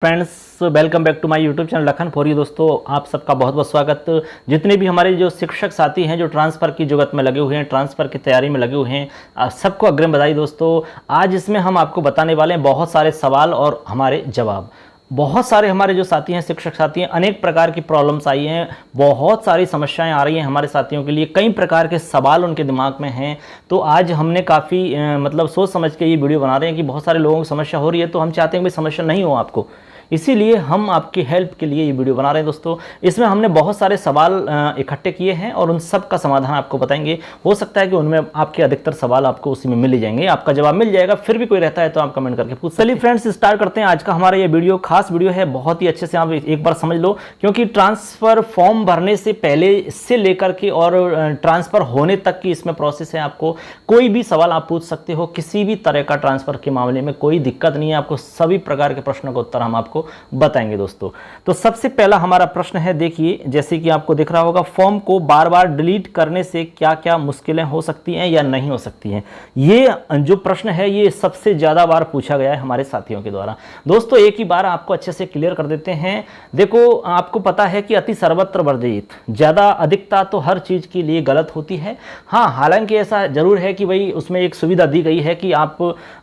Friends, welcome back to my YouTube channel Lakhan for you. दोस्तों, आप सबका बहुत बहुत स्वागत। जितने भी हमारे जो शिक्षक साथी हैं जो ट्रांसफ़र की जुगत में लगे हुए हैं, ट्रांसफ़र की तैयारी में लगे हुए हैं, आप सबको अग्रिम बधाई। दोस्तों, आज इसमें हम आपको बताने वाले हैं बहुत सारे सवाल और हमारे जवाब। बहुत सारे हमारे जो साथी हैं, शिक्षक साथी हैं, अनेक प्रकार की प्रॉब्लम्स आई हैं, बहुत सारी समस्याएं आ रही हैं हमारे साथियों के लिए, कई प्रकार के सवाल उनके दिमाग में हैं। तो आज हमने काफ़ी मतलब सोच समझ के ये वीडियो बना रहे हैं कि बहुत सारे लोगों की समस्या हो रही है, तो हम चाहते हैं कि समस्या नहीं हो आपको, इसीलिए हम आपकी हेल्प के लिए ये वीडियो बना रहे हैं। दोस्तों, इसमें हमने बहुत सारे सवाल इकट्ठे किए हैं और उन सब का समाधान आपको बताएंगे। हो सकता है कि उनमें आपके अधिकतर सवाल आपको उसी में मिल ही जाएंगे, आपका जवाब मिल जाएगा। फिर भी कोई रहता है तो आप कमेंट करके पूछ। चलिए फ्रेंड्स, स्टार्ट करते हैं। आज का हमारा ये वीडियो खास वीडियो है, बहुत ही अच्छे से आप एक बार समझ लो, क्योंकि ट्रांसफ़र फॉर्म भरने से पहले से लेकर के और ट्रांसफ़र होने तक की इसमें प्रोसेस है। आपको कोई भी सवाल आप पूछ सकते हो, किसी भी तरह का ट्रांसफ़र के मामले में कोई दिक्कत नहीं है। आपको सभी प्रकार के प्रश्नों का उत्तर हम आपको बताएंगे। दोस्तों, तो सबसे पहला हमारा प्रश्न है, देखिए जैसे कि आपको दिख रहा होगा, फॉर्म को बार बार डिलीट करने से क्या क्या मुश्किलें हो सकती हैं या नहीं हो सकती हैं। ये जो प्रश्न है ये सबसे ज़्यादा बार पूछा गया है हमारे साथियों के द्वारा। दोस्तों, एक ही बार आपको अच्छे से क्लियर कर देते हैं। देखो, आपको पता है कि अति सर्वत्र वर्जित, ज़्यादा अधिकता तो हर चीज़ के लिए गलत होती है। हाँ, हालांकि ऐसा जरूर है कि भाई उसमें एक सुविधा दी गई है कि आप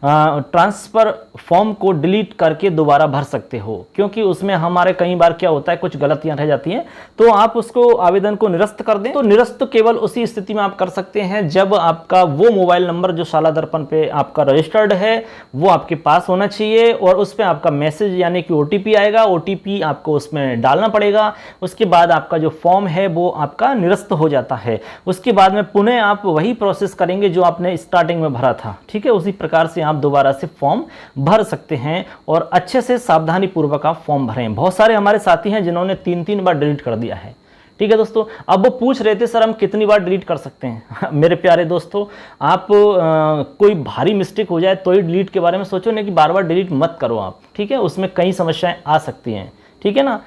ट्रांसफ़र फॉर्म को डिलीट करके दोबारा भर सकते हो, क्योंकि उसमें हमारे कई बार क्या होता है, कुछ गलतियां रह जाती हैं, तो आप उसको आवेदन को निरस्त कर दें। तो निरस्त केवल उसी स्थिति में आप कर सकते हैं जब आपका वो मोबाइल नंबर जो शाला दर्पण पे आपका रजिस्टर्ड है वो आपके पास होना चाहिए और उस पर आपका मैसेज यानी कि OTP आएगा। OTP आपको उसमें डालना पड़ेगा। उसके बाद आपका जो फॉर्म है वो आपका निरस्त हो जाता है। उसके बाद में पुनः आप वही प्रोसेस करेंगे जो आपने स्टार्टिंग में भरा था। ठीक है, उसी प्रकार से आप दोबारा से फॉर्म भर सकते हैं और अच्छे से सावधानी पूर्वक आप फॉर्म भरें। बहुत सारे हमारे साथी हैं जिन्होंने 3-3 बार डिलीट कर दिया है। ठीक है दोस्तों, अब वो पूछ रहे थे, सर हम कितनी बार डिलीट कर सकते हैं। मेरे प्यारे दोस्तों, आप कोई भारी मिस्टेक हो जाए तो ही डिलीट के बारे में सोचो, नहीं कि बार बार डिलीट मत करो आप। ठीक है, उसमें कई समस्याएं आ सकती हैं। ठीक है ना।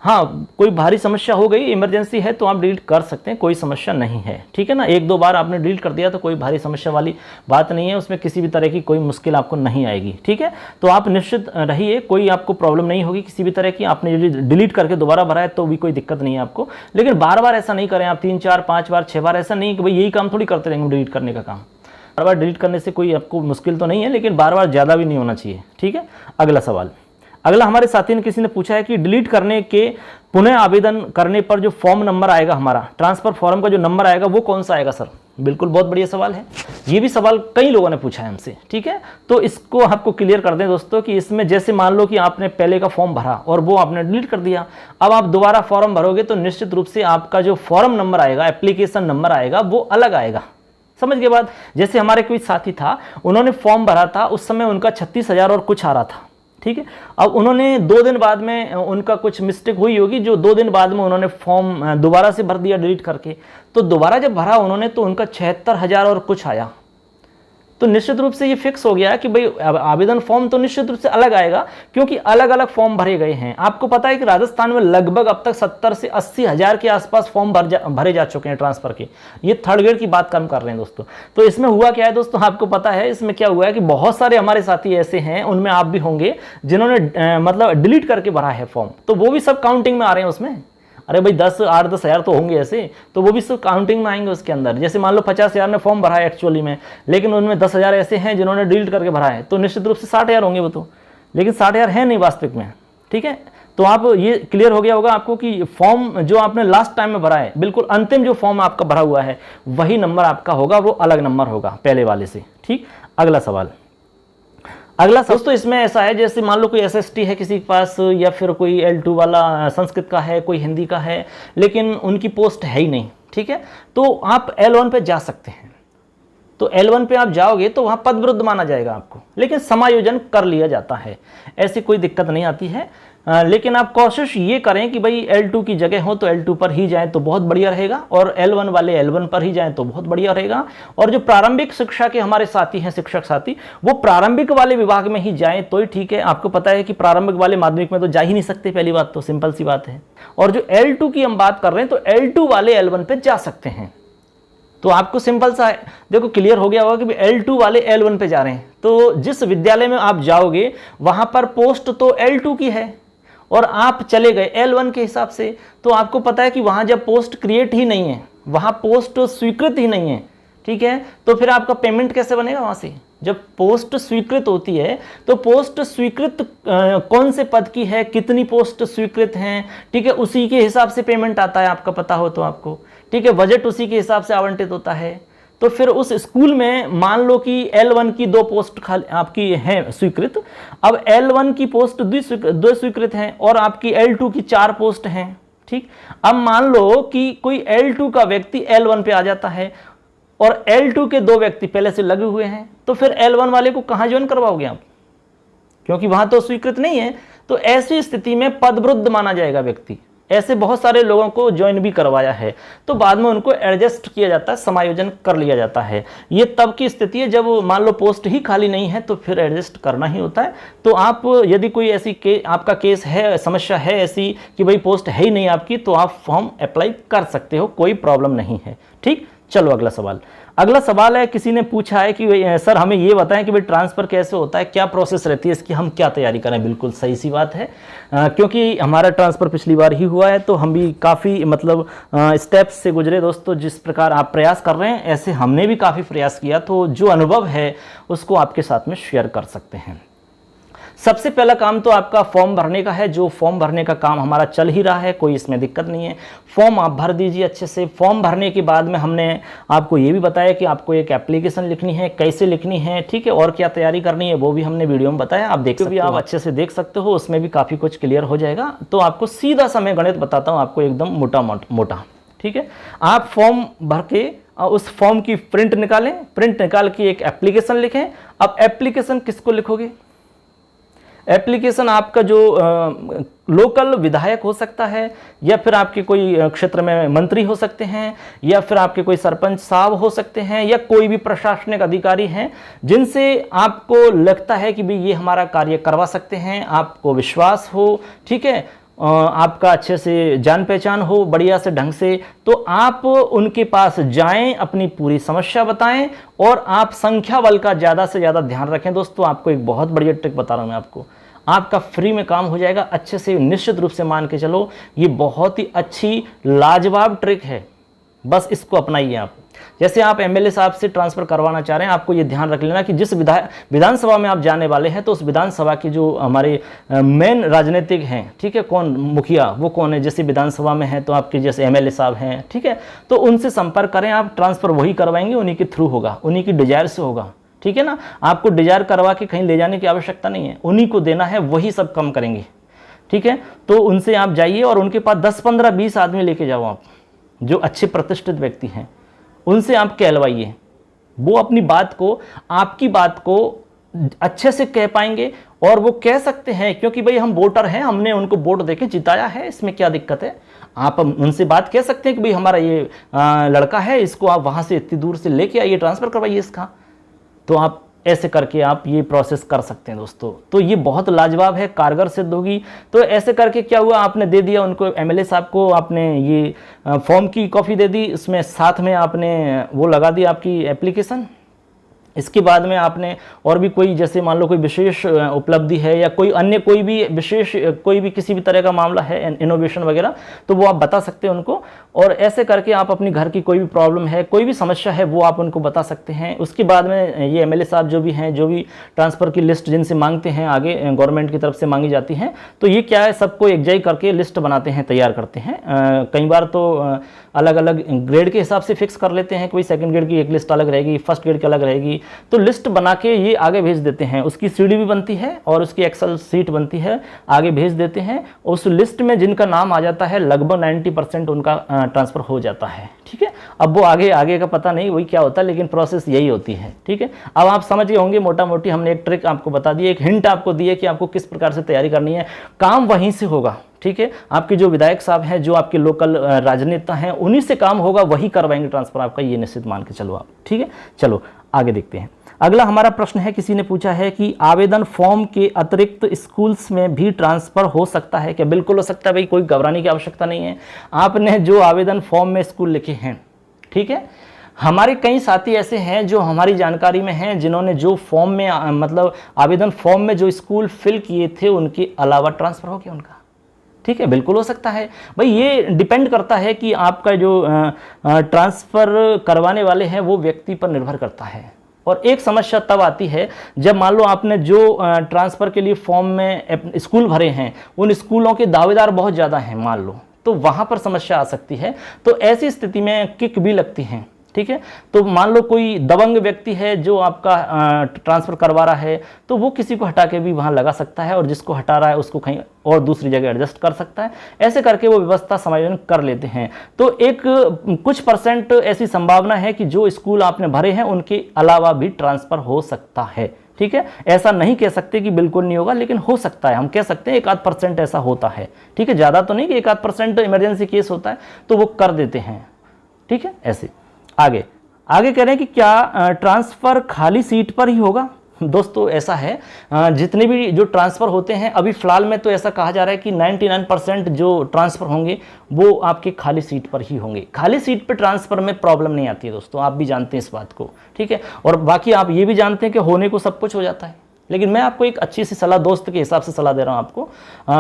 हाँ, कोई भारी समस्या हो गई, इमरजेंसी है, तो आप डिलीट कर सकते हैं, कोई समस्या नहीं है। ठीक है ना, 1-2 बार आपने डिलीट कर दिया तो कोई भारी समस्या वाली बात नहीं है, उसमें किसी भी तरह की कोई मुश्किल आपको नहीं आएगी। ठीक है, तो आप निश्चित रहिए, कोई आपको प्रॉब्लम नहीं होगी किसी भी तरह की। आपने यदि डिलीट करके दोबारा भरा है तो भी कोई दिक्कत नहीं है आपको, लेकिन बार बार ऐसा नहीं करें आप। 3-4, 5 बार, 6 बार ऐसा नहीं कि भाई यही काम थोड़ी करते रहेंगे डिलीट करने का काम। बार बार डिलीट करने से कोई आपको मुश्किल तो नहीं है, लेकिन बार बार ज़्यादा भी नहीं होना चाहिए। ठीक है, अगला सवाल। अगला हमारे साथी ने किसी ने पूछा है कि डिलीट करने के पुनः आवेदन करने पर जो फॉर्म नंबर आएगा, हमारा ट्रांसफर फॉर्म का जो नंबर आएगा वो कौन सा आएगा सर। बिल्कुल, बहुत बढ़िया सवाल है। ये भी सवाल कई लोगों ने पूछा है हमसे। ठीक है, तो इसको आपको क्लियर कर दें दोस्तों कि इसमें जैसे मान लो कि आपने पहले का फॉर्म भरा और वो आपने डिलीट कर दिया, अब आप दोबारा फॉर्म भरोगे तो निश्चित रूप से आपका जो फॉर्म नंबर आएगा, एप्लीकेशन नंबर आएगा, वो अलग आएगा। समझ के बाद, जैसे हमारे कोई साथी था, उन्होंने फॉर्म भरा था, उस समय उनका 36,000 और कुछ आ रहा था। ठीक है, अब उन्होंने 2 दिन बाद में उनका कुछ मिस्टेक हुई होगी, जो 2 दिन बाद में उन्होंने फॉर्म दोबारा से भर दिया डिलीट करके, तो दोबारा जब भरा उन्होंने तो उनका 76,000 और कुछ आया। तो निश्चित रूप से ये फिक्स हो गया कि भाई आवेदन फॉर्म तो निश्चित रूप से अलग आएगा, क्योंकि अलग अलग फॉर्म भरे गए हैं। आपको पता है कि राजस्थान में लगभग अब तक 70 से 80 हज़ार के आसपास फॉर्म भरे जा चुके हैं ट्रांसफर के। ये थर्ड ग्रेड की बात कम कर रहे हैं दोस्तों। तो इसमें हुआ क्या है दोस्तों, आपको पता है इसमें क्या हुआ है कि बहुत सारे हमारे साथी ऐसे हैं, उनमें आप भी होंगे, जिन्होंने मतलब डिलीट करके भरा है फॉर्म, तो वो भी सब काउंटिंग में आ रहे हैं उसमें। अरे भाई 8-10 हज़ार तो होंगे ऐसे, तो वो भी सब काउंटिंग में आएंगे उसके अंदर। जैसे मान लो 50,000 ने फॉर्म भरा है एक्चुअली में, लेकिन उनमें 10,000 ऐसे हैं जिन्होंने डिलीट करके भरा है, तो निश्चित रूप से 60,000 होंगे वो तो, लेकिन 60,000 है नहीं वास्तविक में। ठीक है, तो आप ये क्लियर हो गया होगा आपको कि फॉर्म जो आपने लास्ट टाइम में भरा है, बिल्कुल अंतिम जो फॉर्म आपका भरा हुआ है वही नंबर आपका होगा, वो अलग नंबर होगा पहले वाले से। ठीक, अगला सवाल। अगला दोस्तों इसमें ऐसा है, जैसे मान लो कोई SST है किसी के पास, या फिर कोई L2 वाला संस्कृत का है, कोई हिंदी का है, लेकिन उनकी पोस्ट है ही नहीं। ठीक है, तो आप L1 पे जा सकते हैं। तो L1 पे आप जाओगे तो वहाँ पद विरुद्ध माना जाएगा आपको, लेकिन समायोजन कर लिया जाता है, ऐसी कोई दिक्कत नहीं आती है। लेकिन आप कोशिश ये करें कि भाई L2 की जगह हो तो L2 पर ही जाएं तो बहुत बढ़िया रहेगा, और L1 वाले L1 पर ही जाएं तो बहुत बढ़िया रहेगा। और जो प्रारंभिक शिक्षा के हमारे साथी हैं, शिक्षक साथी, वो प्रारंभिक वाले विभाग में ही जाएं तो ही ठीक है। आपको पता है कि प्रारंभिक वाले माध्यमिक में तो जा ही नहीं सकते, पहली बात तो सिंपल सी बात है। और जो L2 की हम बात कर रहे हैं तो L2 वाले L1 पे जा सकते हैं। तो आपको सिंपल सा है, देखो क्लियर हो गया होगा कि L2 वाले L1 पे जा रहे हैं, तो जिस विद्यालय में आप जाओगे वहां पर पोस्ट तो L2 की है और आप चले गए L1 के हिसाब से, तो आपको पता है कि वहां जब पोस्ट क्रिएट ही नहीं है, वहां पोस्ट स्वीकृत ही नहीं है, ठीक है, तो फिर आपका पेमेंट कैसे बनेगा वहां से? जब पोस्ट स्वीकृत होती है तो पोस्ट स्वीकृत कौन से पद की है, कितनी पोस्ट स्वीकृत हैं, ठीक है, उसी के हिसाब से पेमेंट आता है, आपका पता हो तो आपको, ठीक है, बजट उसी के हिसाब से आवंटित होता है। तो फिर उस स्कूल में मान लो कि L1 की 2 पोस्ट खाली आपकी हैं स्वीकृत, अब L1 की पोस्ट 2 स्वीकृत हैं और आपकी L2 की 4 पोस्ट हैं, ठीक। अब मान लो कि कोई L2 का व्यक्ति L1 पे आ जाता है और L2 के 2 व्यक्ति पहले से लगे हुए हैं, तो फिर L1 वाले को कहां ज्वाइन करवाओगे आप, क्योंकि वहां तो स्वीकृत नहीं है। तो ऐसी स्थिति में पदवृद्ध माना जाएगा व्यक्ति। ऐसे बहुत सारे लोगों को ज्वाइन भी करवाया है, तो बाद में उनको एडजस्ट किया जाता है, समायोजन कर लिया जाता है। ये तब की स्थिति है जब मान लो पोस्ट ही खाली नहीं है, तो फिर एडजस्ट करना ही होता है। तो आप यदि कोई ऐसी आपका केस है, समस्या है ऐसी कि भाई पोस्ट है ही नहीं आपकी, तो आप फॉर्म अप्लाई कर सकते हो, कोई प्रॉब्लम नहीं है, ठीक। चलो अगला सवाल। अगला सवाल है, किसी ने पूछा है कि सर हमें ये बताएं कि भाई ट्रांसफ़र कैसे होता है, क्या प्रोसेस रहती है इसकी, हम क्या तैयारी करें। बिल्कुल सही सी बात है, क्योंकि हमारा ट्रांसफ़र पिछली बार ही हुआ है, तो हम भी काफ़ी मतलब स्टेप्स से गुजरे दोस्तों। जिस प्रकार आप प्रयास कर रहे हैं ऐसे हमने भी काफ़ी प्रयास किया, तो जो अनुभव है उसको आपके साथ में शेयर कर सकते हैं। सबसे पहला काम तो आपका फॉर्म भरने का है। जो फॉर्म भरने का काम हमारा चल ही रहा है, कोई इसमें दिक्कत नहीं है। फॉर्म आप भर दीजिए अच्छे से। फॉर्म भरने के बाद में हमने आपको ये भी बताया कि आपको एक एप्लीकेशन लिखनी है, कैसे लिखनी है, ठीक है, और क्या तैयारी करनी है वो भी हमने वीडियो में बताया। आप देख सकते हो, आप अच्छे से देख सकते हो, उसमें भी काफ़ी कुछ क्लियर हो जाएगा। तो आपको सीधा सा मैं गणित बताता हूँ आपको, एकदम मोटा, ठीक है। आप फॉर्म भर के उस फॉर्म की प्रिंट निकालें, प्रिंट निकाल के एक एप्लीकेशन लिखें। अब एप्लीकेशन किसको लिखोगे? एप्लीकेशन आपका जो लोकल विधायक हो सकता है, या फिर आपके कोई क्षेत्र में मंत्री हो सकते हैं, या फिर आपके कोई सरपंच साहब हो सकते हैं, या कोई भी प्रशासनिक अधिकारी हैं जिनसे आपको लगता है कि भाई ये हमारा कार्य करवा सकते हैं, आपको विश्वास हो, ठीक है, आपका अच्छे से जान पहचान हो बढ़िया से ढंग से, तो आप उनके पास जाएं, अपनी पूरी समस्या बताएं और आप संख्या बल का ज़्यादा से ज़्यादा ध्यान रखें। दोस्तों आपको एक बहुत बढ़िया ट्रिक बता रहा हूं मैं आपको, आपका फ्री में काम हो जाएगा अच्छे से, निश्चित रूप से मान के चलो। ये बहुत ही अच्छी लाजवाब ट्रिक है, बस इसको अपनाइए आप। जैसे आप एमएलए साहब से ट्रांसफ़र करवाना चाह रहे हैं, आपको ये ध्यान रख लेना कि जिस विधानसभा में आप जाने वाले हैं, तो उस विधानसभा के जो हमारे मेन राजनीतिक हैं, ठीक है, कौन मुखिया वो कौन है, जैसे विधानसभा में है तो आपके जैसे एमएलए साहब हैं, ठीक है, तो उनसे संपर्क करें। आप ट्रांसफ़र वही करवाएंगे, उन्हीं के थ्रू होगा, उन्हीं की डिजायर से होगा, ठीक है ना। आपको डिजायर करवा के कहीं ले जाने की आवश्यकता नहीं है, उन्हीं को देना है, वही सब कम करेंगे, ठीक है। तो उनसे आप जाइए और उनके पास 10, 15, 20 आदमी लेके जाओ आप, जो अच्छे प्रतिष्ठित व्यक्ति हैं, उनसे आप कहलवाइए। वो अपनी बात को, आपकी बात को अच्छे से कह पाएंगे, और वो कह सकते हैं क्योंकि भाई हम वोटर हैं, हमने उनको वोट देके जिताया है, इसमें क्या दिक्कत है। आप उनसे बात कह सकते हैं कि भाई हमारा ये लड़का है, इसको आप वहाँ से इतनी दूर से लेके आइए, ट्रांसफ़र करवाइए इसका। तो आप ऐसे करके आप ये प्रोसेस कर सकते हैं दोस्तों। तो ये बहुत लाजवाब है, कारगर सिद्ध होगी। तो ऐसे करके क्या हुआ, आपने दे दिया उनको, एमएलए साहब को आपने ये फॉर्म की कॉपी दे दी, इसमें साथ में आपने वो लगा दी आपकी एप्लीकेशन। इसके बाद में आपने और भी कोई, जैसे मान लो कोई विशेष उपलब्धि है या कोई अन्य कोई भी विशेष कोई भी किसी भी तरह का मामला है, इनोवेशन वगैरह, तो वो आप बता सकते हैं उनको। और ऐसे करके आप अपनी घर की कोई भी प्रॉब्लम है, कोई भी समस्या है, वो आप उनको बता सकते हैं। उसके बाद में ये एमएलए साहब जो भी हैं, जो भी ट्रांसफ़र की लिस्ट जिनसे मांगते हैं, आगे गवर्नमेंट की तरफ से मांगी जाती हैं, तो ये क्या है, सबको एकजाई करके लिस्ट बनाते हैं, तैयार करते हैं। कई बार तो अलग अलग ग्रेड के हिसाब से फिक्स कर लेते हैं, कोई सेकंड ग्रेड की एक लिस्ट अलग रहेगी, फर्स्ट ग्रेड की अलग रहेगी, तो लिस्ट बना के ये आगे भेज देते हैं। उसकी सीडी भी बनती है और उसकी एक्सेल सीट बनती है, आगे भेज देते हैं। उस लिस्ट में जिनका नाम आ जाता है, लगभग 90% उनका ट्रांसफ़र हो जाता है, ठीक है। अब वो आगे का पता नहीं वही क्या होता है, लेकिन प्रोसेस यही होती है, ठीक है। अब आप समझ गए होंगे मोटा मोटी, हमने एक ट्रिक आपको बता दी, एक हिंट आपको दी है कि आपको किस प्रकार से तैयारी करनी है। काम वहीं से होगा, ठीक है। आपके जो विधायक साहब हैं, जो आपके लोकल राजनेता हैं, उन्हीं से काम होगा, वही करवाएंगे ट्रांसफ़र आपका, ये निश्चित मान के चलो आप, ठीक है। चलो आगे देखते हैं। अगला हमारा प्रश्न है, किसी ने पूछा है कि आवेदन फॉर्म के अतिरिक्त स्कूल्स में भी ट्रांसफ़र हो सकता है क्या? बिल्कुल हो सकता है भाई, कोई घबराने की आवश्यकता नहीं है। आपने जो आवेदन फॉर्म में स्कूल लिखे हैं, ठीक है, हमारे कई साथी ऐसे हैं जो हमारी जानकारी में हैं, जिन्होंने जो फॉर्म में मतलब आवेदन फॉर्म में जो स्कूल फिल किए थे उनके अलावा ट्रांसफ़र हो गया उनका। ठीक है, बिल्कुल हो सकता है भाई। ये डिपेंड करता है कि आपका जो ट्रांसफ़र करवाने वाले हैं वो व्यक्ति पर निर्भर करता है। और एक समस्या तब आती है जब मान लो आपने जो ट्रांसफ़र के लिए फॉर्म में स्कूल भरे हैं उन स्कूलों के दावेदार बहुत ज़्यादा हैं मान लो, तो वहाँ पर समस्या आ सकती है। तो ऐसी स्थिति में किक भी लगती हैं। ठीक है, तो मान लो कोई दबंग व्यक्ति है जो आपका ट्रांसफ़र करवा रहा है, तो वो किसी को हटा के भी वहाँ लगा सकता है और जिसको हटा रहा है उसको कहीं और दूसरी जगह एडजस्ट कर सकता है। ऐसे करके वो व्यवस्था समायोजन कर लेते हैं। तो एक कुछ परसेंट ऐसी संभावना है कि जो स्कूल आपने भरे हैं उनके अलावा भी ट्रांसफ़र हो सकता है। ठीक है, ऐसा नहीं कह सकते कि बिल्कुल नहीं होगा, लेकिन हो सकता है। हम कह सकते हैं 1-8% ऐसा होता है। ठीक है, ज़्यादा तो नहीं कि 1-8% इमरजेंसी केस होता है तो वो कर देते हैं। ठीक है, ऐसे आगे कह रहे हैं कि क्या ट्रांसफ़र खाली सीट पर ही होगा। दोस्तों ऐसा है, जितने भी जो ट्रांसफ़र होते हैं अभी फ़िलहाल में तो ऐसा कहा जा रहा है कि 99% जो ट्रांसफ़र होंगे वो आपके खाली सीट पर ही होंगे। खाली सीट पर ट्रांसफ़र में प्रॉब्लम नहीं आती है दोस्तों, आप भी जानते हैं इस बात को। ठीक है, और बाकी आप ये भी जानते हैं कि होने को सब कुछ हो जाता है, लेकिन मैं आपको एक अच्छी सी सलाह दोस्त के हिसाब से सलाह दे रहा हूँ आपको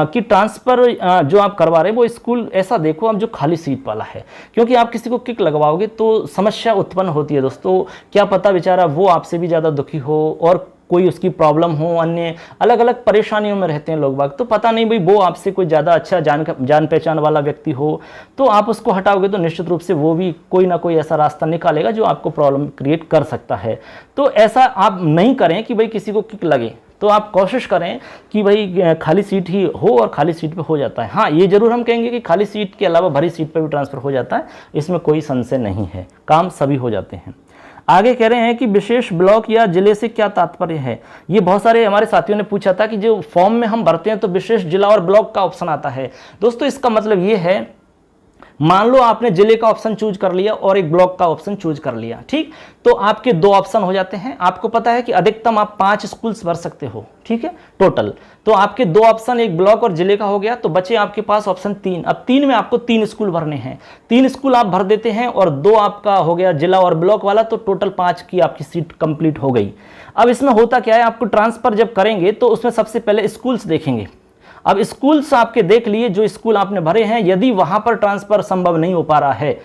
कि ट्रांसफ़र जो आप करवा रहे हैं वो स्कूल ऐसा देखो आप जो खाली सीट वाला है, क्योंकि आप किसी को किक लगवाओगे तो समस्या उत्पन्न होती है दोस्तों। क्या पता बेचारा वो आपसे भी ज़्यादा दुखी हो और कोई उसकी प्रॉब्लम हो, अन्य अलग अलग परेशानियों में रहते हैं लोग बाग, तो पता नहीं भाई वो आपसे कोई ज़्यादा अच्छा जान पहचान वाला व्यक्ति हो, तो आप उसको हटाओगे तो निश्चित रूप से वो भी कोई ना कोई ऐसा रास्ता निकालेगा जो आपको प्रॉब्लम क्रिएट कर सकता है। तो ऐसा आप नहीं करें कि भाई किसी को किक लगे, तो आप कोशिश करें कि भाई खाली सीट ही हो और खाली सीट पे हो जाता है। हाँ, ये जरूर हम कहेंगे कि खाली सीट के अलावा भरी सीट पे भी ट्रांसफ़र हो जाता है, इसमें कोई संशय नहीं है, काम सभी हो जाते हैं। आगे कह रहे हैं कि विशेष ब्लॉक या जिले से क्या तात्पर्य है। ये बहुत सारे हमारे साथियों ने पूछा था कि जो फॉर्म में हम भरते हैं तो विशेष जिला और ब्लॉक का ऑप्शन आता है। दोस्तों इसका मतलब ये है, मान लो आपने जिले का ऑप्शन चूज कर लिया और एक ब्लॉक का ऑप्शन चूज कर लिया, ठीक, तो आपके 2 ऑप्शन हो जाते हैं। आपको पता है कि अधिकतम आप 5 स्कूल्स भर सकते हो, ठीक है, टोटल। तो आपके 2 ऑप्शन एक ब्लॉक और जिले का हो गया, तो बचे आपके पास ऑप्शन 3। अब 3 में आपको 3 स्कूल भरने हैं, 3 स्कूल आप भर देते हैं और 2 आपका हो गया जिला और ब्लॉक वाला, तो टोटल 5 की आपकी सीट कंप्लीट हो गई। अब इसमें होता क्या है, आपको ट्रांसफर जब करेंगे तो उसमें सबसे पहले स्कूल्स देखेंगे। अब स्कूल्स आपके देख लिए, जो स्कूल आपने भरे हैं, यदि वहां पर ट्रांसफर संभव नहीं हो पा रहा है,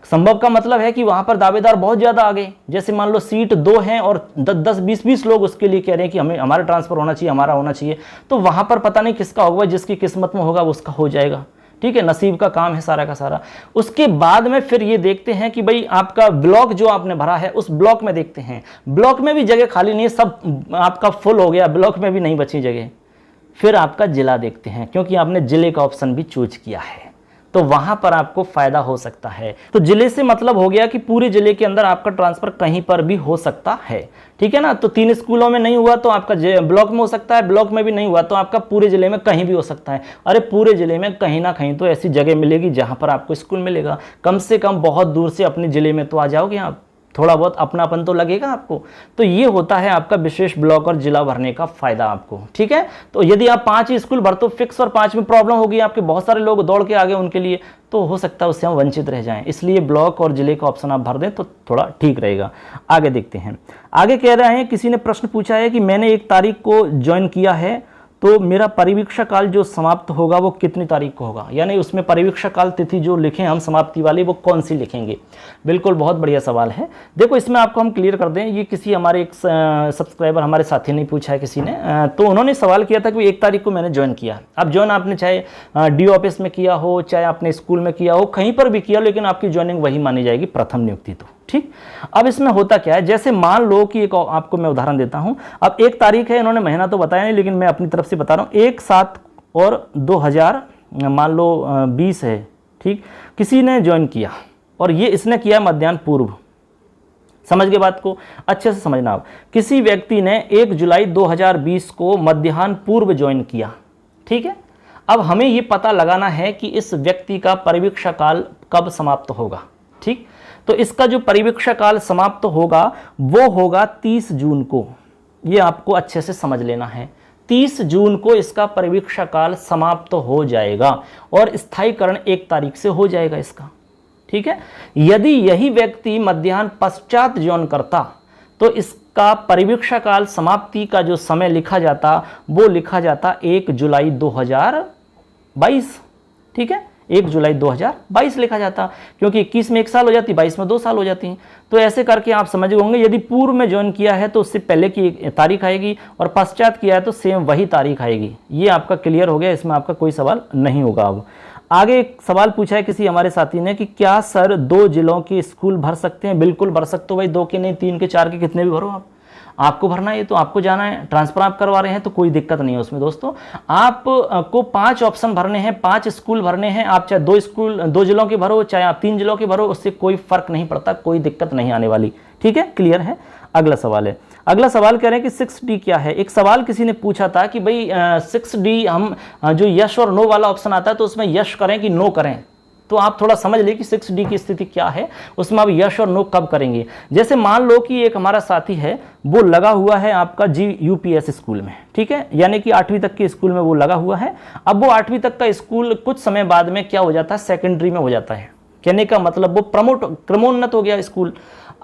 संभव का मतलब है कि वहां पर दावेदार बहुत ज्यादा आ गए, जैसे मान लो सीट 2 हैं और 10-20 लोग उसके लिए कह रहे हैं कि हमें हमारा ट्रांसफर होना चाहिए, हमारा होना चाहिए, तो वहां पर पता नहीं किसका होगा, जिसकी किस्मत में होगा उसका हो जाएगा। ठीक है, नसीब का काम है सारा का सारा। उसके बाद में फिर ये देखते हैं कि भाई आपका ब्लॉक जो आपने भरा है उस ब्लॉक में देखते हैं, ब्लॉक में भी जगह खाली नहीं है, सब आपका फुल हो गया, ब्लॉक में भी नहीं बची जगह। फिर आपका जिला देखते हैं, क्योंकि आपने जिले का ऑप्शन भी चूज किया है, तो वहां पर आपको फायदा हो सकता है। तो जिले से मतलब हो गया कि पूरे जिले के अंदर आपका ट्रांसफर कहीं पर भी हो सकता है। ठीक है ना, तो 3 स्कूलों में नहीं हुआ तो आपका ब्लॉक में हो सकता है, ब्लॉक में भी नहीं हुआ तो आपका पूरे जिले में कहीं भी हो सकता है। अरे पूरे जिले में कहीं ना कहीं तो ऐसी जगह मिलेगी जहां पर आपको स्कूल मिलेगा। कम से कम बहुत दूर से अपने जिले में तो आ जाओगे आप, थोड़ा बहुत अपनापन तो लगेगा आपको। तो ये होता है आपका विशेष ब्लॉक और जिला भरने का फायदा आपको। ठीक है, तो यदि आप 5 ही स्कूल भरते हो फिक्स और 5 में प्रॉब्लम होगी, आपके बहुत सारे लोग दौड़ के आ गए उनके लिए, तो हो सकता है उससे हम वंचित रह जाएं। इसलिए ब्लॉक और जिले का ऑप्शन आप भर दें तो थोड़ा ठीक रहेगा। आगे देखते हैं। आगे कह रहे हैं, किसी ने प्रश्न पूछा है कि मैंने 1 तारीख को ज्वाइन किया है, तो मेरा परिवीक्षा काल जो समाप्त होगा वो कितनी तारीख को होगा, यानी उसमें परिवीक्षा काल तिथि जो लिखें हम समाप्ति वाली, वो कौन सी लिखेंगे। बिल्कुल, बहुत बढ़िया सवाल है। देखो इसमें आपको हम क्लियर कर दें, ये किसी हमारे एक सब्सक्राइबर हमारे साथी ने पूछा है किसी ने, तो उन्होंने सवाल किया था कि 1 तारीख को मैंने ज्वाइन किया। अब ज्वाइन आपने चाहे डी ऑफिस में किया हो, चाहे आपने स्कूल में किया हो, कहीं पर भी किया, लेकिन आपकी ज्वाइनिंग वही मानी जाएगी, प्रथम नियुक्ति। तो ठीक, अब इसमें होता क्या है, जैसे मान लो कि एक आपको मैं उदाहरण देता हूं। अब 1 तारीख है, इन्होंने महीना तो बताया नहीं, लेकिन मैं अपनी तरफ से बता रहा हूं, 1/7/2000 मान लो 20 है। ठीक, किसी ने ज्वाइन किया और ये इसने किया मध्याह्न पूर्व। समझ गए बात को, अच्छे से समझना आप। किसी व्यक्ति ने 1 जुलाई 2020 को मध्याह्न पूर्व ज्वाइन किया। ठीक है, अब हमें ये पता लगाना है कि इस व्यक्ति का परिवीक्षा काल कब समाप्त होगा। ठीक, तो इसका जो परिवीक्षा काल समाप्त होगा वो होगा 30 जून को। ये आपको अच्छे से समझ लेना है, 30 जून को इसका परिवीक्षा काल समाप्त हो जाएगा और स्थायीकरण 1 तारीख से हो जाएगा इसका। ठीक है। यदि यही व्यक्ति मध्याह्न पश्चात ज्वाइन करता तो इसका परिवीक्षा काल समाप्ति का जो समय लिखा जाता वो लिखा जाता 1 जुलाई 2022, ठीक है, 1 जुलाई 2022 लिखा जाता, क्योंकि 21 में 1 साल हो जाती, 22 में 2 साल हो जाती हैं। तो ऐसे करके आप समझ गए होंगे, यदि पूर्व में ज्वाइन किया है तो उससे पहले की तारीख आएगी और पश्चात किया है तो सेम वही तारीख आएगी। ये आपका क्लियर हो गया, इसमें आपका कोई सवाल नहीं होगा। अब आगे एक सवाल पूछा है किसी हमारे साथी ने कि क्या सर 2 जिलों के स्कूल भर सकते हैं? बिल्कुल भर सकते हो भाई, 2 के नहीं, 3 के, 4 के, कितने भी भरो आप। आपको भरना है तो आपको जाना है, ट्रांसफर आप करवा रहे हैं तो कोई दिक्कत नहीं है उसमें दोस्तों। आपको 5 ऑप्शन भरने हैं, 5 स्कूल भरने हैं, आप चाहे 2 जिलों के भरो, चाहे आप 3 जिलों के भरो, उससे कोई फर्क नहीं पड़ता, कोई दिक्कत नहीं आने वाली, ठीक है, क्लियर है। अगला सवाल है, अगला सवाल कह रहे हैं कि 6D क्या है। एक सवाल किसी ने पूछा था कि भाई 6D हम जो यस और नो वाला ऑप्शन आता है तो उसमें यस करें कि नो करें। तो आप थोड़ा समझ लीजिए कि 6D की स्थिति क्या है, उसमें आप यस और नो कब करेंगे। जैसे मान लो कि एक हमारा साथी है, वो लगा हुआ है आपका GUPS स्कूल में, ठीक है, यानी कि 8वीं तक के स्कूल में वो लगा हुआ है। अब वो 8वीं तक का स्कूल कुछ समय बाद में क्या हो जाता है, सेकेंडरी में हो जाता है। कहने का मतलब वो क्रमोन्नत हो गया स्कूल।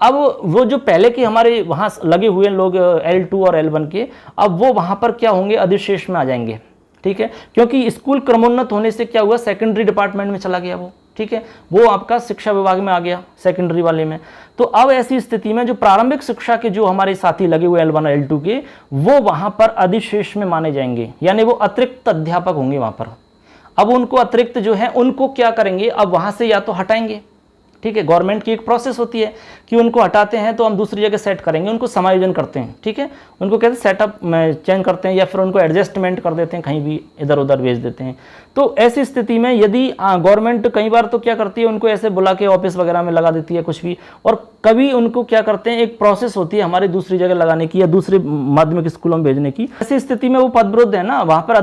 अब वो जो पहले के हमारे वहाँ लगे हुए लोग L2 और L1 के, अब वो वहाँ पर क्या होंगे, अधिशेष में आ जाएंगे, ठीक है, क्योंकि स्कूल क्रमोन्नत होने से क्या हुआ, सेकेंडरी डिपार्टमेंट में चला गया वो, ठीक है, वो आपका शिक्षा विभाग में आ गया सेकेंडरी वाले में। तो अब ऐसी स्थिति में जो प्रारंभिक शिक्षा के जो हमारे साथी लगे हुए L1 और L2 के, वो वहाँ पर अधिशेष में माने जाएंगे, यानी वो अतिरिक्त अध्यापक होंगे वहाँ पर। अब उनको अतिरिक्त जो है उनको क्या करेंगे, अब वहाँ से या तो हटाएंगे, ठीक है, गवर्नमेंट की एक प्रोसेस होती है कि उनको हटाते हैं तो हम दूसरी जगह सेट करेंगे, उनको समायोजन करते हैं, ठीक है, उनको कहते हैं सेटअप में चेंज करते हैं या फिर उनको एडजस्टमेंट कर देते हैं, कहीं भी इधर उधर भेज देते हैं। तो ऐसी स्थिति में यदि गवर्नमेंट कई बार तो क्या करती है, उनको ऐसे बुला के ऑफिस वगैरह में लगा देती है कुछ भी, और कभी उनको क्या करते हैं, एक प्रोसेस होती है हमारी दूसरी जगह लगाने की या दूसरे माध्यमिक स्कूलों में भेजने की। ऐसी स्थिति में वो पदवृद्ध है ना, वहाँ पर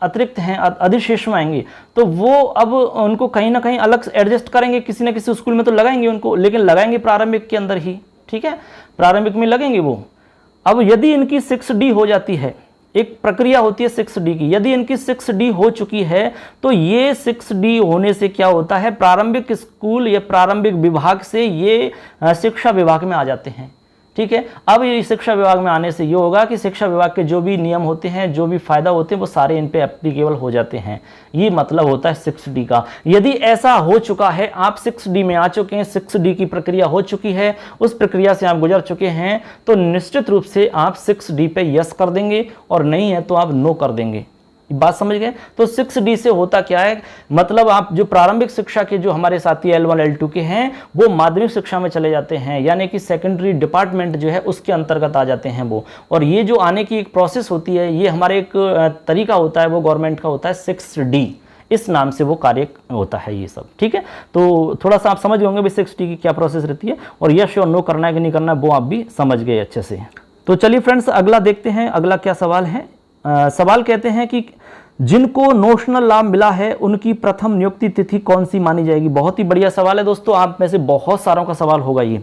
अतिरिक्त हैं, अधिशेष में आएंगे, तो वो अब उनको कहीं ना कहीं अलग एडजस्ट करेंगे, किसी न किसी स्कूल में तो लगाएंगे उनको, लेकिन लगाएंगे प्रारंभिक के अंदर ही, ठीक है, प्रारंभिक में लगेंगे वो। अब यदि इनकी 6D हो जाती है, एक प्रक्रिया होती है 6D की, यदि इनकी 6D हो चुकी है तो ये 6D होने से क्या होता है, प्रारंभिक स्कूल या प्रारंभिक विभाग से ये शिक्षा विभाग में आ जाते हैं, ठीक है। अब ये शिक्षा विभाग में आने से ये होगा कि शिक्षा विभाग के जो भी नियम होते हैं, जो भी फायदा होते हैं, वो सारे इन पे एप्लीकेबल हो जाते हैं। ये मतलब होता है 6D का। यदि ऐसा हो चुका है, आप 6D में आ चुके हैं, 6D की प्रक्रिया हो चुकी है, उस प्रक्रिया से आप गुजर चुके हैं, तो निश्चित रूप से आप 6D पे यस कर देंगे, और नहीं है तो आप नो कर देंगे। बात समझ गए। तो 6D से होता क्या है, मतलब आप जो प्रारंभिक शिक्षा के जो हमारे साथी L1 L2 के हैं, वो माध्यमिक शिक्षा में चले जाते हैं, यानी कि सेकेंडरी डिपार्टमेंट जो है उसके अंतर्गत आ जाते हैं वो। और ये जो आने की एक प्रोसेस होती है, ये हमारे एक तरीका होता है, वो गवर्नमेंट का होता है 6D, इस नाम से वो कार्य होता है ये सब, ठीक है। तो थोड़ा सा आप समझ होंगे भी 6D की क्या प्रोसेस रहती है, और यस और नो करना है कि नहीं करना है वो आप भी समझ गए अच्छे से। तो चलिए फ्रेंड्स, अगला देखते हैं, अगला क्या सवाल है। सवाल कहते हैं कि जिनको नोशनल लाभ मिला है उनकी प्रथम नियुक्ति तिथि कौन सी मानी जाएगी। बहुत ही बढ़िया सवाल है दोस्तों, आप में से बहुत सारों का सवाल होगा ये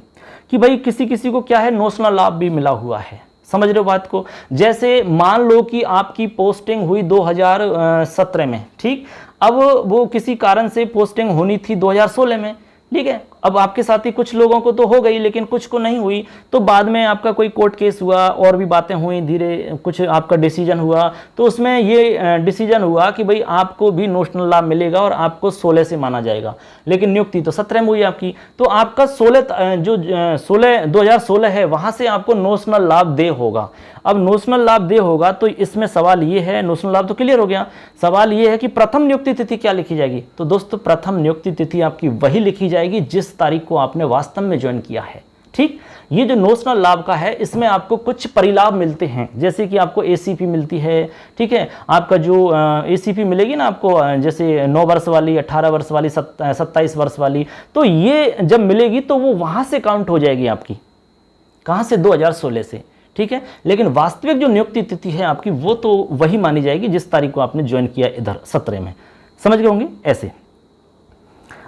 कि भाई किसी किसी को क्या है, नोशनल लाभ भी मिला हुआ है। समझ रहे हो बात को। जैसे मान लो कि आपकी पोस्टिंग हुई 2017 में, ठीक, अब वो किसी कारण से पोस्टिंग होनी थी 2016 में, ठीक है। अब आपके साथ ही कुछ लोगों को तो हो गई, लेकिन कुछ को नहीं हुई, तो बाद में आपका कोई कोर्ट केस हुआ और भी बातें हुई, धीरे कुछ आपका डिसीजन हुआ, तो उसमें ये डिसीजन हुआ कि भाई आपको भी नोशनल लाभ मिलेगा और आपको 16 से माना जाएगा, लेकिन नियुक्ति तो 17 में हुई आपकी, तो आपका 2016 है, वहां से आपको नोशनल लाभ दे होगा। अब नोशनल लाभ दे होगा तो इसमें सवाल ये है, नोशनल लाभ तो क्लियर हो गया, सवाल ये है कि प्रथम नियुक्ति तिथि क्या लिखी जाएगी। तो दोस्तों प्रथम नियुक्ति तिथि आपकी वही लिखी जाएगी जिस तारीख को आपने वास्तव में ज्वाइन किया है, ठीक। ये जो नोशनल लाभ का है, इसमें आपको कुछ परिलाभ मिलते हैं, जैसे कि आपको ACP मिलती है, ठीक है। आपका जो ACP मिलेगी ना आपको, जैसे 9 वर्ष वाली, 18 वर्ष वाली, 27 वर्ष वाली, तो ये जब मिलेगी तो वो वहां से काउंट हो जाएगी आपकी, कहां से, 2016 से, ठीक है। लेकिन वास्तविक जो नियुक्ति तिथि है आपकी, वो तो वही मानी जाएगी जिस तारीख को आपने ज्वाइन किया इधर 17 में। समझ गए होंगे ऐसे।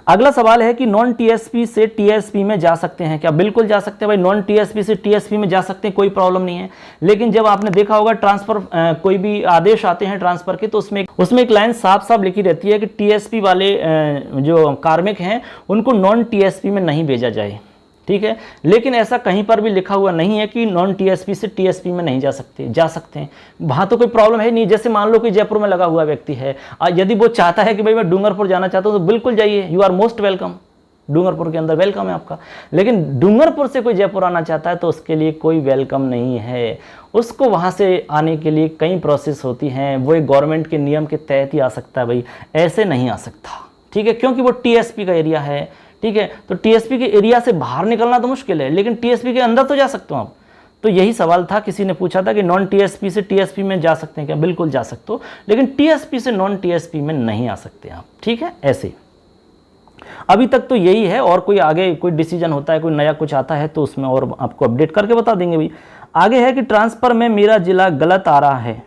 अगला सवाल है कि नॉन टीएसपी से टीएसपी में जा सकते हैं क्या? बिल्कुल जा सकते हैं भाई, नॉन टीएसपी से टीएसपी में जा सकते हैं, कोई प्रॉब्लम नहीं है। लेकिन जब आपने देखा होगा ट्रांसफर कोई भी आदेश आते हैं ट्रांसफर के, तो उसमें एक लाइन साफ साफ लिखी रहती है कि टीएसपी वाले जो कार्मिक हैं उनको नॉन टीएसपी में नहीं भेजा जाए, ठीक है। लेकिन ऐसा कहीं पर भी लिखा हुआ नहीं है कि नॉन टीएसपी से टीएसपी में नहीं जा सकते, जा सकते हैं, वहाँ तो कोई प्रॉब्लम है नहीं। जैसे मान लो कि जयपुर में लगा हुआ व्यक्ति है, यदि वो चाहता है कि भाई मैं डूंगरपुर जाना चाहता हूँ तो बिल्कुल जाइए, you are most welcome, Dungarpur के अंदर वेलकम है आपका। लेकिन डूंगरपुर से कोई जयपुर आना चाहता है तो उसके लिए कोई वेलकम नहीं है, उसको वहाँ से आने के लिए कई प्रोसेस होती हैं, वो एक गवर्नमेंट के नियम के तहत ही आ सकता है भाई, ऐसे नहीं आ सकता, ठीक है, क्योंकि वो टीएसपी का एरिया है, ठीक है। तो टीएसपी के एरिया से बाहर निकलना तो मुश्किल है, लेकिन टीएसपी के अंदर तो जा सकते हो आप। तो यही सवाल था, किसी ने पूछा था कि नॉन टीएसपी से टीएसपी में जा सकते हैं क्या? बिल्कुल जा सकते हो, लेकिन टीएसपी से नॉन टीएसपी में नहीं आ सकते आप, ठीक है। ऐसे अभी तक तो यही है, और कोई आगे कोई डिसीजन होता है, कोई नया कुछ आता है तो उसमें और आपको अपडेट करके बता देंगे भाई। आगे है कि ट्रांसफर में मेरा जिला गलत आ रहा है,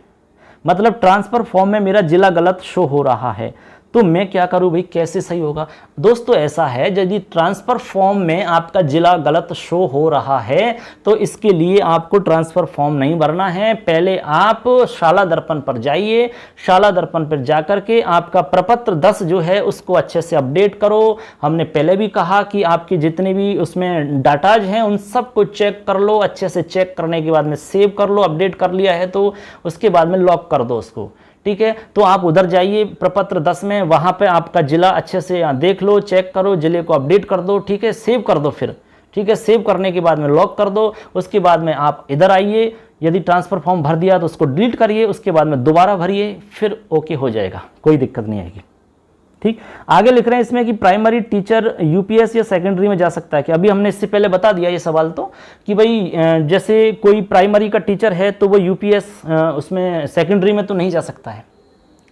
मतलब ट्रांसफर फॉर्म में मेरा जिला गलत शो हो रहा है, तो मैं क्या करूं भाई, कैसे सही होगा? दोस्तों ऐसा है, यदि ट्रांसफ़र फॉर्म में आपका ज़िला गलत शो हो रहा है तो इसके लिए आपको ट्रांसफ़र फॉर्म नहीं भरना है। पहले आप शाला दर्पण पर जाइए, शाला दर्पण पर जाकर के आपका प्रपत्र 10 जो है उसको अच्छे से अपडेट करो। हमने पहले भी कहा कि आपके जितने भी उसमें डाटाज हैं उन सब को चेक कर लो, अच्छे से चेक करने के बाद में सेव कर लो, अपडेट कर लिया है तो उसके बाद में लॉक कर दो उसको, ठीक है। तो आप उधर जाइए प्रपत्र 10 में, वहाँ पे आपका जिला अच्छे से देख लो, चेक करो, जिले को अपडेट कर दो, ठीक है, सेव कर दो फिर, ठीक है। सेव करने के बाद में लॉक कर दो, उसके बाद में आप इधर आइए, यदि ट्रांसफ़र फॉर्म भर दिया तो उसको डिलीट करिए, उसके बाद में दोबारा भरिए, फिर ओके हो जाएगा, कोई दिक्कत नहीं आएगी, ठीक। आगे लिख रहे हैं इसमें कि प्राइमरी टीचर यूपीएस या सेकेंडरी में जा सकता है कि अभी हमने इससे पहले बता दिया ये सवाल तो, कि भाई जैसे कोई प्राइमरी का टीचर है तो वो यूपीएस उसमें सेकेंडरी में तो नहीं जा सकता है,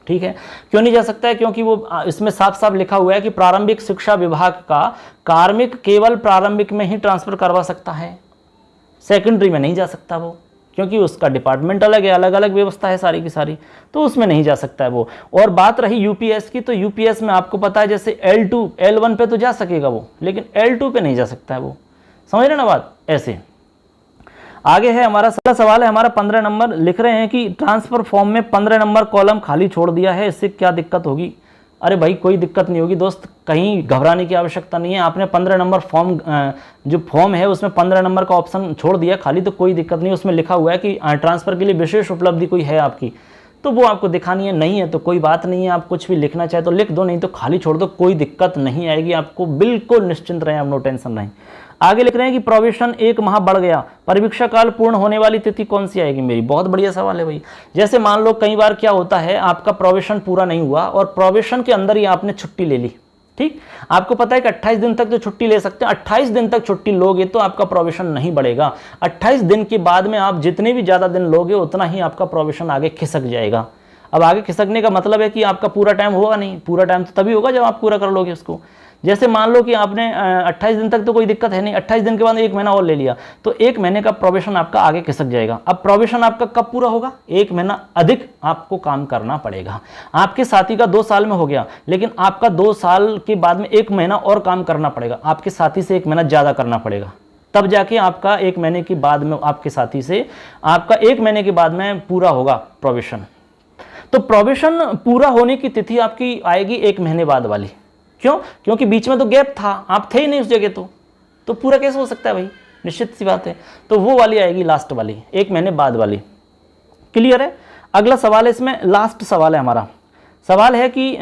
ठीक है। क्यों नहीं जा सकता है? क्योंकि वो इसमें साफ साफ लिखा हुआ है कि प्रारंभिक शिक्षा विभाग का कार्मिक केवल प्रारंभिक में ही ट्रांसफ़र करवा सकता है, सेकेंडरी में नहीं जा सकता वो, क्योंकि उसका डिपार्टमेंट अलग है, अलग अलग व्यवस्था है सारी की सारी, तो उसमें नहीं जा सकता है वो। और बात रही यूपीएस की, तो यूपीएस में आपको पता है जैसे L2 L1 पे तो जा सकेगा वो, लेकिन L2 पे नहीं जा सकता है वो, समझ रहे ना बात? ऐसे आगे है हमारा अगला सवाल है हमारा 15 नंबर, लिख रहे हैं कि ट्रांसफ़र फॉर्म में 15 नंबर कॉलम खाली छोड़ दिया है, इससे क्या दिक्कत होगी? अरे भाई कोई दिक्कत नहीं होगी दोस्त, कहीं घबराने की आवश्यकता नहीं है। आपने 15 नंबर फॉर्म जो फॉर्म है उसमें 15 नंबर का ऑप्शन छोड़ दिया खाली, तो कोई दिक्कत नहीं। उसमें लिखा हुआ है कि ट्रांसफ़र के लिए विशेष उपलब्धि कोई है आपकी, तो वो आपको दिखानी है, नहीं है तो कोई बात नहीं है, आप कुछ भी लिखना चाहे तो लिख दो, नहीं तो खाली छोड़ दो, कोई दिक्कत नहीं आएगी आपको, बिल्कुल निश्चिंत रहें आप, नो टेंशन रहें। आगे लिख रहे हैं कि प्रोविशन 1 माह बढ़ गया, परीक्षा काल पूर्ण होने वाली तिथि कौन सी आएगी मेरी? बहुत बढ़िया सवाल है भाई। जैसे मान लो कई बार क्या होता है, आपका प्रोविशन पूरा नहीं हुआ और प्रोविशन के अंदर ही आपने छुट्टी ले ली, ठीक, आपको पता है कि 28 दिन तक तो छुट्टी ले सकते हैं, 28 दिन तक छुट्टी लोगे तो आपका प्रोविशन नहीं बढ़ेगा। 28 दिन के बाद में आप जितने भी ज़्यादा दिन लोगे उतना ही आपका प्रोविशन आगे खिसक जाएगा। अब आगे खिसकने का मतलब है कि आपका पूरा टाइम होगा नहीं, पूरा टाइम तो तभी होगा जब आप पूरा कर लोगे उसको। जैसे मान लो कि आपने 28 दिन तक तो कोई दिक्कत है नहीं, 28 दिन के बाद 1 महीना और ले लिया तो 1 महीने का प्रोविशन आपका आगे खिसक जाएगा। अब प्रोविशन आपका कब पूरा होगा? 1 महीना अधिक आपको काम करना पड़ेगा। आपके साथी का 2 साल में हो गया, लेकिन आपका 2 साल के बाद में 1 महीना और काम करना पड़ेगा, आपके साथी से 1 महीना ज़्यादा करना पड़ेगा, तब जाके आपका 1 महीने के बाद में आपके साथी से आपका 1 महीने के बाद में पूरा होगा प्रोविशन। तो प्रोविशन पूरा होने की तिथि आपकी आएगी 1 महीने बाद वाली। क्यों? क्योंकि बीच में तो गैप था, आप थे ही नहीं उस जगह, तो पूरा कैसे हो सकता है भाई? निश्चित सी बात है। तो वो वाली आएगी लास्ट वाली, 1 महीने बाद वाली। क्लियर है? अगला सवाल है, इसमें लास्ट सवाल है हमारा। सवाल है कि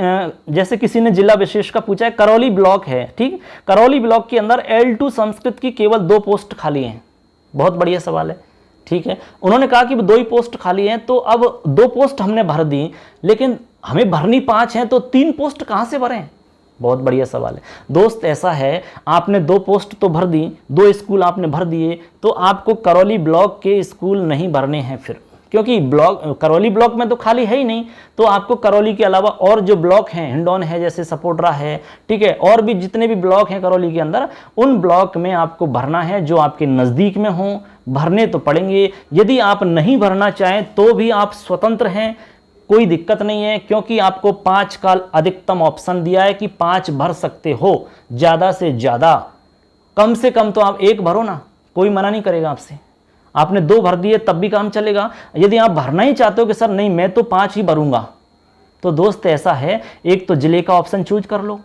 जैसे किसी ने जिला विशेष का पूछा है, करौली ब्लॉक है, ठीक, करौली ब्लॉक के अंदर L2 संस्कृत की केवल 2 पोस्ट खाली हैं। बहुत बढ़िया सवाल है, ठीक है। उन्होंने कहा कि 2 ही पोस्ट खाली हैं, तो अब 2 पोस्ट हमने भर दी, लेकिन हमें भरनी 5 हैं, तो 3 पोस्ट कहाँ से भरें? बहुत बढ़िया सवाल है दोस्त। ऐसा है, आपने 2 पोस्ट तो भर दी, 2 स्कूल आपने भर दिए, तो आपको करौली ब्लॉक के स्कूल नहीं भरने हैं फिर, क्योंकि करौली ब्लॉक में तो खाली है ही नहीं। तो आपको करौली के अलावा और जो ब्लॉक हैं, हिंडौन है, जैसे सपोड्रा है, ठीक है, और भी जितने भी ब्लॉक हैं करौली के अंदर, उन ब्लॉक में आपको भरना है जो आपके नज़दीक में हों। भरने तो पड़ेंगे, यदि आप नहीं भरना चाहें तो भी आप स्वतंत्र हैं, कोई दिक्कत नहीं है, क्योंकि आपको 5 का अधिकतम ऑप्शन दिया है कि 5 भर सकते हो, ज़्यादा से ज़्यादा। कम से कम तो आप 1 भरो ना, कोई मना नहीं करेगा आपसे। आपने 2 भर दिए तब भी काम चलेगा। यदि आप भरना ही चाहते हो कि सर नहीं मैं तो 5 ही भरूंगा, तो दोस्त ऐसा है, एक तो जिले का ऑप्शन चूज कर लो,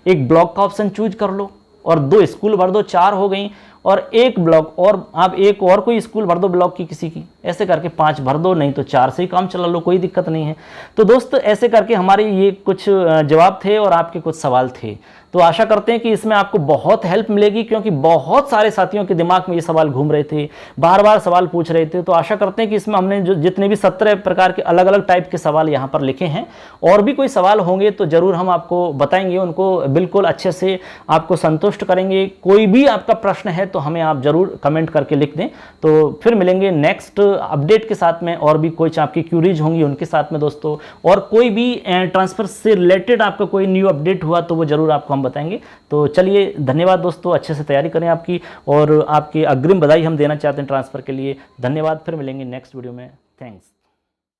एक ब्लॉक का ऑप्शन चूज कर लो, और 2 स्कूल भर दो, 4 हो गई, और 1 ब्लॉक और आप एक और कोई स्कूल भर दो ब्लॉक की किसी की, ऐसे करके 5 भर दो, नहीं तो 4 से ही काम चला लो, कोई दिक्कत नहीं है। तो दोस्त ऐसे करके हमारे ये कुछ जवाब थे और आपके कुछ सवाल थे। तो आशा करते हैं कि इसमें आपको बहुत हेल्प मिलेगी, क्योंकि बहुत सारे साथियों के दिमाग में ये सवाल घूम रहे थे, बार बार सवाल पूछ रहे थे। तो आशा करते हैं कि इसमें हमने जो जितने भी 17 प्रकार के अलग अलग टाइप के सवाल यहाँ पर लिखे हैं, और भी कोई सवाल होंगे तो ज़रूर हम आपको बताएंगे, उनको बिल्कुल अच्छे से आपको संतुष्ट करेंगे। कोई भी आपका प्रश्न है तो हमें आप ज़रूर कमेंट करके लिख दें। तो फिर मिलेंगे नेक्स्ट अपडेट के साथ में, और भी कुछ आपकी क्यूरीज होंगी उनके साथ में दोस्तों, और कोई भी ट्रांसफ़र से रिलेटेड आपका कोई न्यू अपडेट हुआ तो वो ज़रूर आपको हम बताएंगे। तो चलिए, धन्यवाद दोस्तों, अच्छे से तैयारी करें आपकी, और आपकी अग्रिम बधाई हम देना चाहते हैं ट्रांसफ़र के लिए। धन्यवाद, फिर मिलेंगे नेक्स्ट वीडियो में। थैंक्स।